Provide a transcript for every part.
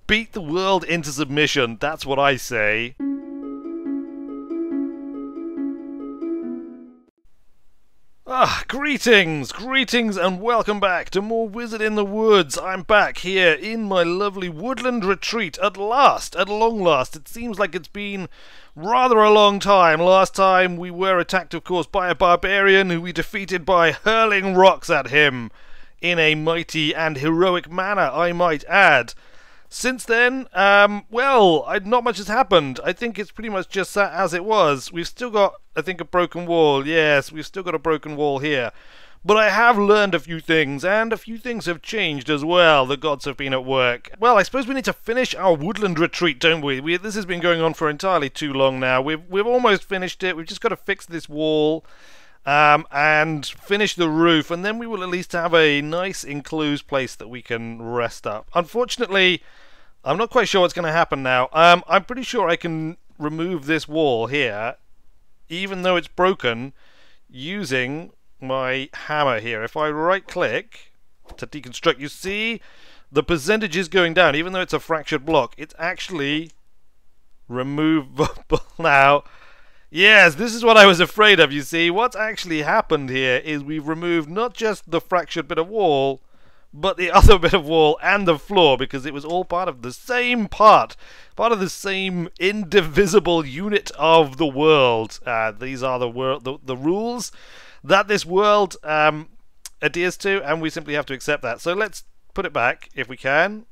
beat the world into submission. That's what I say. Greetings and welcome back to more Wizard in the Woods. I'm back here in my lovely woodland retreat at last, at long last. It seems like it's been rather a long time. Last time we were attacked, of course, by a barbarian who we defeated by hurling rocks at him in a mighty and heroic manner, I might add. Since then, well, not much has happened. I think it's pretty much just that as it was. We've still got, I think, a broken wall. Yes, we've still got a broken wall here. But I have learned a few things, and a few things have changed as well. The gods have been at work. Well, I suppose we need to finish our woodland retreat, don't we? This has been going on for entirely too long now. We've almost finished it. We've just got to fix this wall. And finish the roof, and then we will at least have a nice enclosed place that we can rest up. Unfortunately, I'm not quite sure what's going to happen now. I'm pretty sure I can remove this wall here, even though it's broken, using my hammer here. If I right-click to deconstruct, you see the percentage is going down. Even though it's a fractured block, it's actually removable now. Yes, this is what I was afraid of, you see. What's actually happened here is we've removed not just the fractured bit of wall, but the other bit of wall and the floor, because it was all part of the same part of the same indivisible unit of the world. These are the rules that this world adheres to, and we simply have to accept that. So let's put it back, if we can.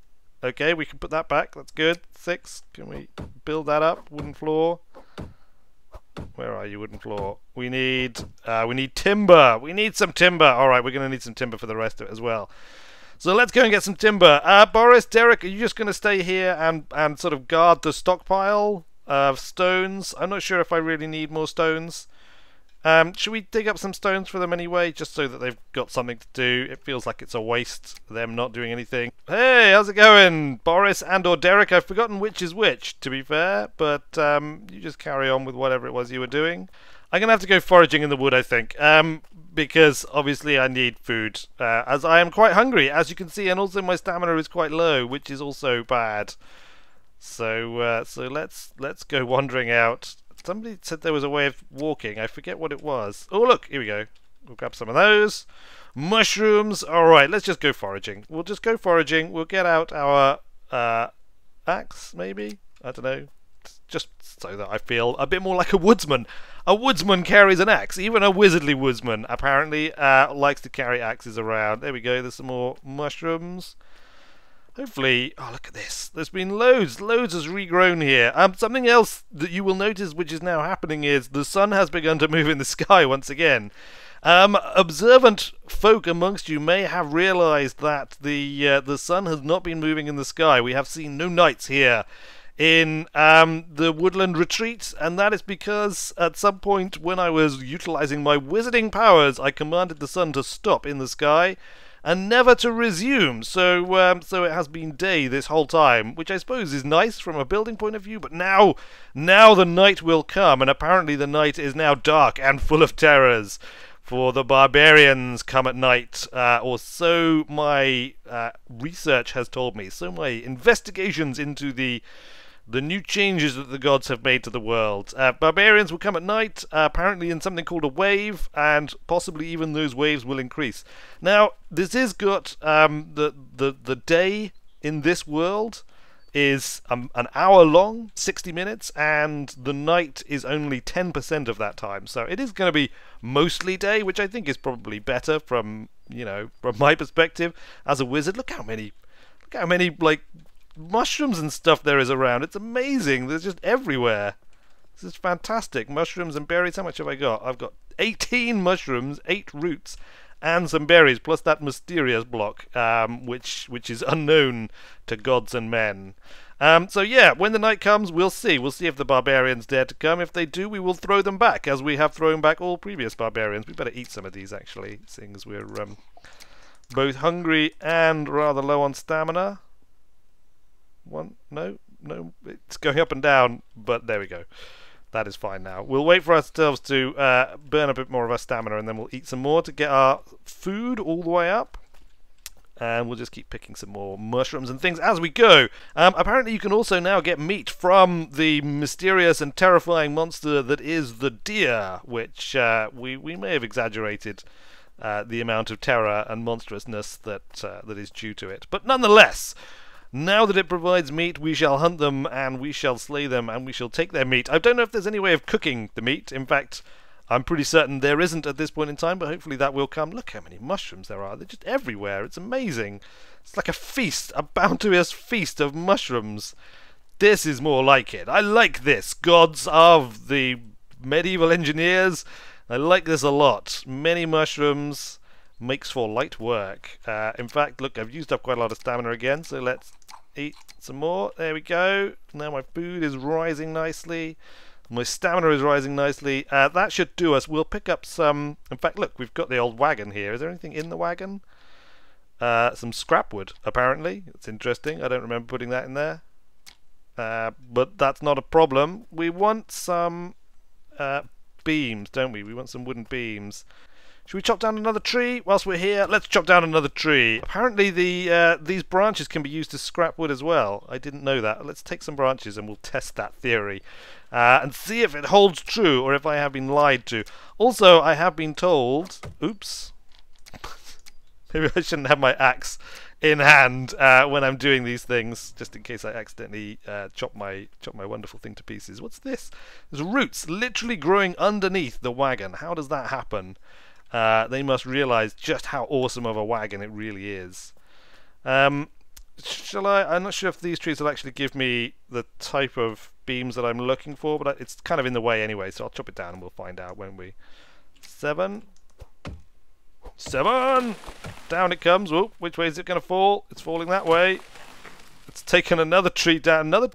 Okay, we can put that back. That's good. 6. Can we build that up? Wooden floor. Where are you, wooden floor? We need timber. We need some timber. All right, we're going to need some timber for the rest of it as well. So let's go and get some timber. Boris, Derek, are you just going to stay here and sort of guard the stockpile of stones? I'm not sure if I really need more stones. Should we dig up some stones for them anyway, just so that they've got something to do? It feels like it's a waste, them not doing anything. Hey, how's it going, Boris and or Derek? I've forgotten which is which, to be fair, but you just carry on with whatever it was you were doing. I'm going to have to go foraging in the wood, I think, because obviously I need food, as I am quite hungry, as you can see, and also my stamina is quite low, which is also bad. So let's go wandering out. Somebody said there was a way of walking. I forget what it was. Oh, look, here we go. We'll grab some of those. Mushrooms. All right, let's just go foraging. We'll just go foraging. We'll get out our axe, maybe? I don't know. Just so that I feel a bit more like a woodsman. A woodsman carries an axe. Even a wizardly woodsman, apparently, likes to carry axes around. There we go. There's some more mushrooms. Hopefully, oh look at this, there's been loads has regrown here. Something else that you will notice which is now happening is the sun has begun to move in the sky once again. Observant folk amongst you may have realized that the sun has not been moving in the sky. We have seen no nights here in the woodland retreat, and that is because at some point when I was utilizing my wizarding powers, I commanded the sun to stop in the sky and never to resume, so it has been day this whole time, which I suppose is nice from a building point of view, but now the night will come, and apparently the night is now dark and full of terrors, for the barbarians come at night, or so my research has told me, so my investigations into the new changes that the gods have made to the world. Barbarians will come at night, apparently in something called a wave, and possibly even those waves will increase. Now, this is got the day in this world is an hour long, 60 minutes, and the night is only 10% of that time. So it is going to be mostly day, which I think is probably better from my perspective as a wizard. Look how many like mushrooms and stuff there is around. It's amazing. They're just everywhere. This is fantastic. Mushrooms and berries. How much have I got? I've got 18 mushrooms, 8 roots, and some berries, plus that mysterious block, which is unknown to gods and men. So yeah, when the night comes, we'll see. We'll see if the barbarians dare to come. If they do, we will throw them back, as we have thrown back all previous barbarians. We better eat some of these, actually, seeing as we're both hungry and rather low on stamina. No, it's going up and down, but there we go. That is fine now. We'll wait for ourselves to burn a bit more of our stamina, and then we'll eat some more to get our food all the way up. And we'll just keep picking some more mushrooms and things as we go. Apparently you can also now get meat from the mysterious and terrifying monster that is the deer, which we may have exaggerated the amount of terror and monstrousness that is due to it. But nonetheless, now that it provides meat, we shall hunt them, and we shall slay them, and we shall take their meat. I don't know if there's any way of cooking the meat. In fact, I'm pretty certain there isn't at this point in time, but hopefully that will come. Look how many mushrooms there are. They're just everywhere. It's amazing. It's like a feast, a bounteous feast of mushrooms. This is more like it. I like this. Gods of the medieval engineers. I like this a lot. Many mushrooms makes for light work. In fact, look, I've used up quite a lot of stamina again, so let's eat some more. There we go. Now my food is rising nicely. My stamina is rising nicely. That should do us. We'll pick up some... In fact, look, we've got the old wagon here. Is there anything in the wagon? Some scrap wood, apparently. It's interesting. I don't remember putting that in there. But that's not a problem. We want some beams, don't we? We want some wooden beams. Should we chop down another tree whilst we're here? Let's chop down another tree. Apparently these branches can be used as scrap wood as well. I didn't know that. Let's take some branches and we'll test that theory. And see if it holds true or if I have been lied to. Also, I have been told... Oops. Maybe I shouldn't have my axe in hand when I'm doing these things, just in case I accidentally chop my wonderful thing to pieces. What's this? There's roots literally growing underneath the wagon. How does that happen? They must realize just how awesome of a wagon it really is. Shall I? I'm not sure if these trees will actually give me the type of beams that I'm looking for, but it's kind of in the way anyway, so I'll chop it down and we'll find out, won't we? 7. Down it comes. Whoop, which way is it going to fall? It's falling that way. It's taken another tree down. Did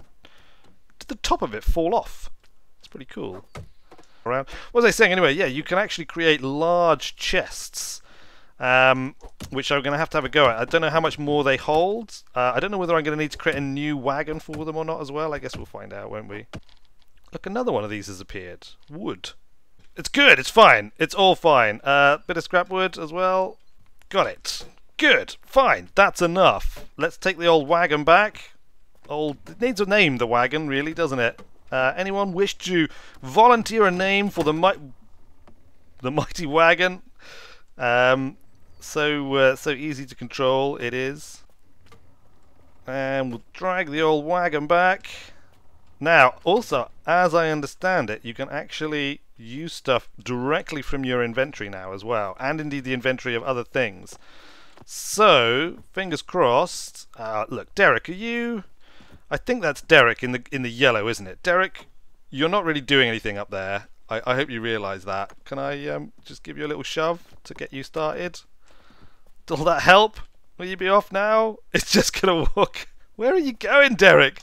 the top of it fall off? It's pretty cool. Around. What was I saying anyway? Yeah, you can actually create large chests, which I'm going to have a go at. I don't know how much more they hold. I don't know whether I'm going to need to create a new wagon for them or not as well. I guess we'll find out, won't we? Look, another one of these has appeared. Wood. It's good. It's fine. It's all fine. Bit of scrap wood as well. Got it. Good. Fine. That's enough. Let's take the old wagon back. It needs a name, the wagon, really, doesn't it? Anyone wish to volunteer a name for the mighty wagon? So easy to control it is. And we'll drag the old wagon back. Now, also, as I understand it, you can actually use stuff directly from your inventory now as well, and indeed the inventory of other things. So, fingers crossed. Look, Derek, are you... I think that's Derek in the yellow, isn't it? Derek, you're not really doing anything up there. I hope you realise that. Can I just give you a little shove to get you started? Will that help? Will you be off now? It's just going to walk. Where are you going, Derek?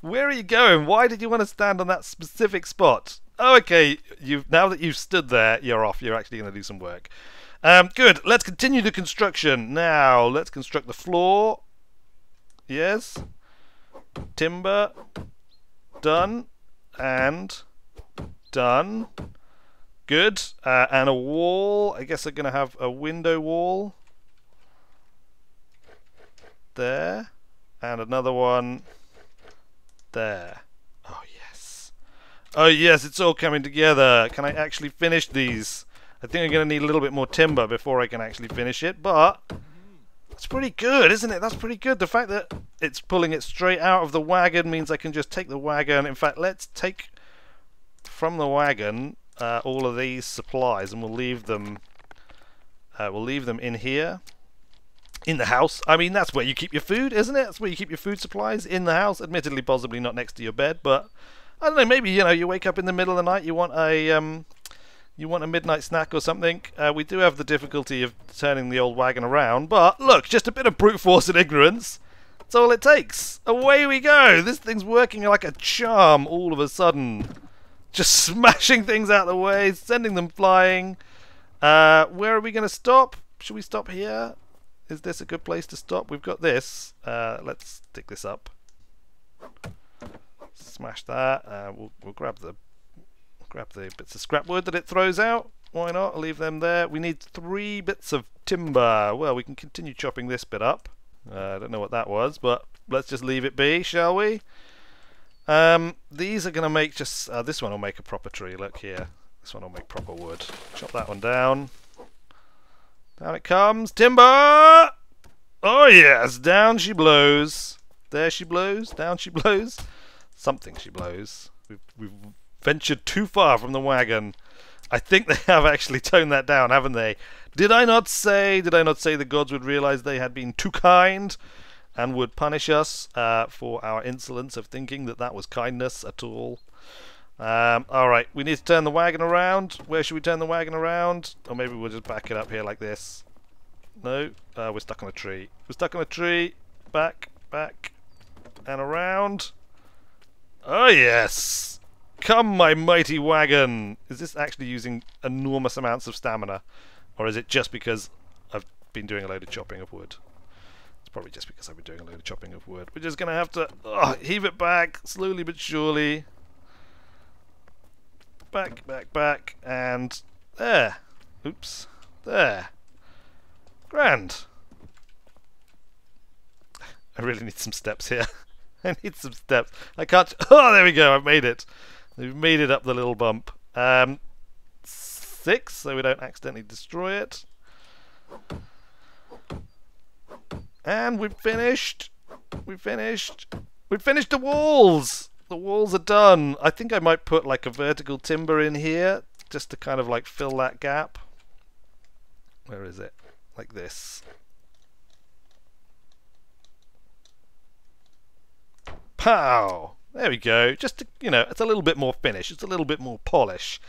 Where are you going? Why did you want to stand on that specific spot? Oh, okay. Now that you've stood there, you're off. You're actually going to do some work. Good. Let's continue the construction. Now, let's construct the floor. Yes. Timber. Done. And done. Good. And a wall. I guess I'm going to have a window wall. There. And another one there. Oh, yes. Oh, yes, it's all coming together. Can I actually finish these? I think I'm going to need a little bit more timber before I can actually finish it, but that's pretty good, isn't it? That's pretty good. The fact that it's pulling it straight out of the wagon means I can just take the wagon. In fact, let's take from the wagon all of these supplies, and we'll leave them in here. In the house. I mean, that's where you keep your food, isn't it? That's where you keep your food supplies, in the house. Admittedly, possibly not next to your bed, but I don't know. Maybe you wake up in the middle of the night, you want a midnight snack or something. We do have the difficulty of turning the old wagon around, but look, just a bit of brute force and ignorance. That's all it takes. Away we go. This thing's working like a charm all of a sudden. Just smashing things out of the way, sending them flying. Where are we going to stop? Should we stop here? Is this a good place to stop? We've got this. Let's stick this up. Smash that. We'll grab the bits of scrap wood that it throws out. Why not? I'll leave them there. We need 3 bits of timber. Well, we can continue chopping this bit up. I don't know what that was, but let's just leave it be, shall we? These are going to make just... this one will make a proper tree. Look here. This one will make proper wood. Chop that one down. Down it comes. Timber! Oh yes, down she blows. There she blows. Down she blows. Something she blows. We've ventured too far from the wagon. I think they have actually toned that down, haven't they? Did I not say the gods would realize they had been too kind and would punish us for our insolence of thinking that that was kindness at all? Alright, we need to turn the wagon around. Where should we turn the wagon around? Or maybe we'll just back it up here like this. No, we're stuck on a tree. We're stuck on a tree. Back, back, and around. Oh yes! Come, my mighty wagon! Is this actually using enormous amounts of stamina? Or is it just because I've been doing a load of chopping of wood? It's probably just because I've been doing a load of chopping of wood. We're just going to have to heave it back, slowly but surely. Back, back, back, and there. Oops. There. Grand. I really need some steps here. I need some steps. I can't... Oh, there we go. I've made it. We've made it up the little bump. 6, so we don't accidentally destroy it. And we've finished. We've finished. We've finished the walls. The walls are done. I think I might put like a vertical timber in here just to kind of like fill that gap. Where is it? Like this. Pow! There we go. Just to, you know, it's a little bit more finish. It's a little bit more polish.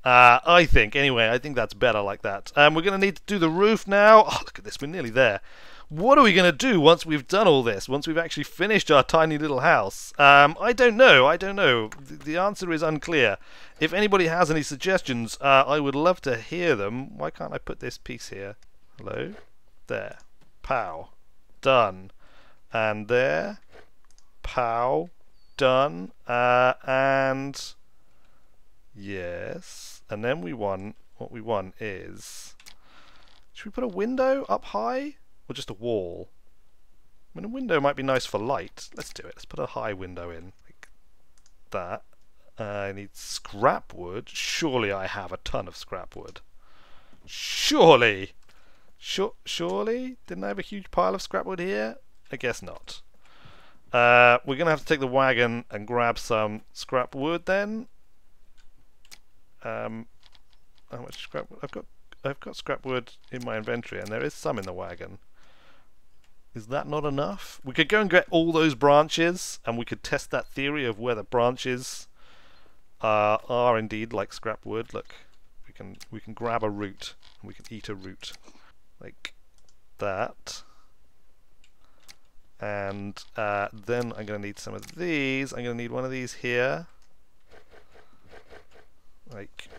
I think. Anyway, I think that's better like that. We're going to need to do the roof now. Oh, look at this. We're nearly there. What are we going to do once we've done all this? Once we've actually finished our tiny little house? I don't know. I don't know. The answer is unclear. If anybody has any suggestions, I would love to hear them. Why can't I put this piece here? Hello? There. Pow. Done. And there. Pow. Done. And... yes. And then we want... what we want is... should we put a window up high? Or just a wall? I mean, a window might be nice for light. Let's do it. Let's put a high window in. Like that. I need scrap wood. Surely I have a ton of scrap wood. Surely! Surely? Didn't I have a huge pile of scrap wood here? I guess not. We're going to have to take the wagon and grab some scrap wood then. How much scrap wood? I've got scrap wood in my inventory, and there is some in the wagon. Is that not enough? We could go and get all those branches, and we could test that theory of whether branches are indeed like scrap wood. Look, we can grab a root, and we can eat a root, like that. And then I'm going to need some of these. I'm going to need one of these here, like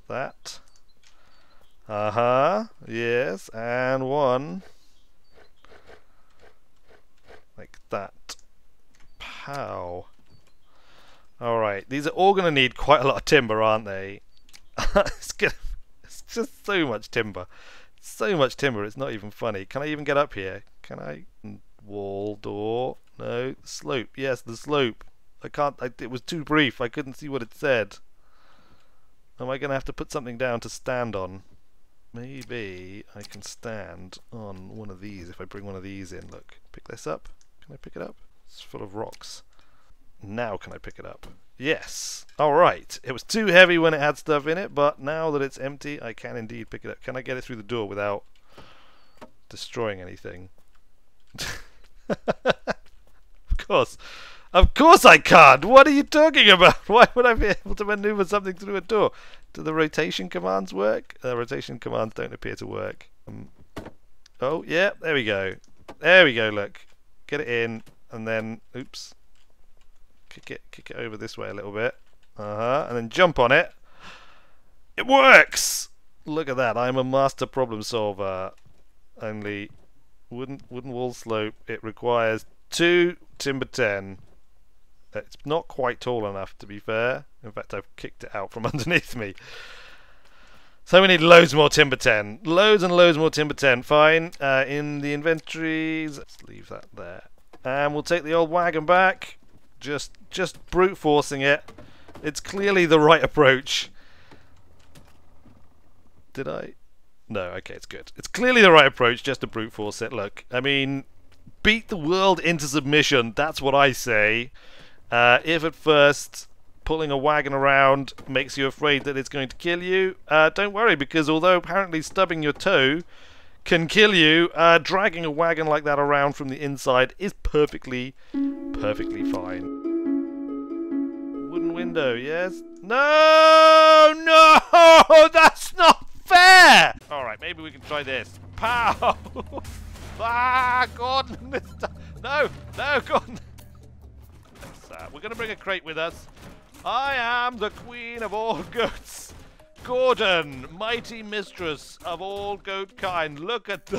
that. Yes, and one like that. Pow. Alright, these are all going to need quite a lot of timber, aren't they? It's just so much timber. So much timber, it's not even funny. Can I even get up here? Can I? Wall, door. No, slope. Yes, the slope. I can't. It was too brief. I couldn't see what it said. Am I going to have to put something down to stand on? Maybe I can stand on one of these if I bring one of these in. Look, pick this up. Can I pick it up? It's full of rocks. Now can I pick it up? Yes. Alright. It was too heavy when it had stuff in it, but now that it's empty, I can indeed pick it up. Can I get it through the door without destroying anything? Of course. Of course I can't! What are you talking about? Why would I be able to maneuver something through a door? Do the rotation commands work? Rotation commands don't appear to work. Oh, yeah, there we go. There we go, look. Get it in, and then, oops. Kick it over this way a little bit. And then jump on it. It works! Look at that, I'm a master problem solver. Only wooden wall slope. It requires 2 timber 10. It's not quite tall enough, to be fair. In fact, I've kicked it out from underneath me. So we need loads more timber 10. Loads and loads more timber 10. Fine. In the inventories. Let's leave that there. And we'll take the old wagon back. Just brute forcing it. It's clearly the right approach. Did I? No, okay, it's good. It's clearly the right approach just to brute force it. Look, I mean, beat the world into submission. That's what I say. If at first pulling a wagon around makes you afraid that it's going to kill you, don't worry, because although apparently stubbing your toe can kill you, dragging a wagon like that around from the inside is perfectly fine. Wooden window, yes? No! No! That's not fair! Alright, maybe we can try this. Pow! Gordon! No! No, Gordon! We're going to bring a crate with us. I am the queen of all goats. Gordon, mighty mistress of all goat kind. Look at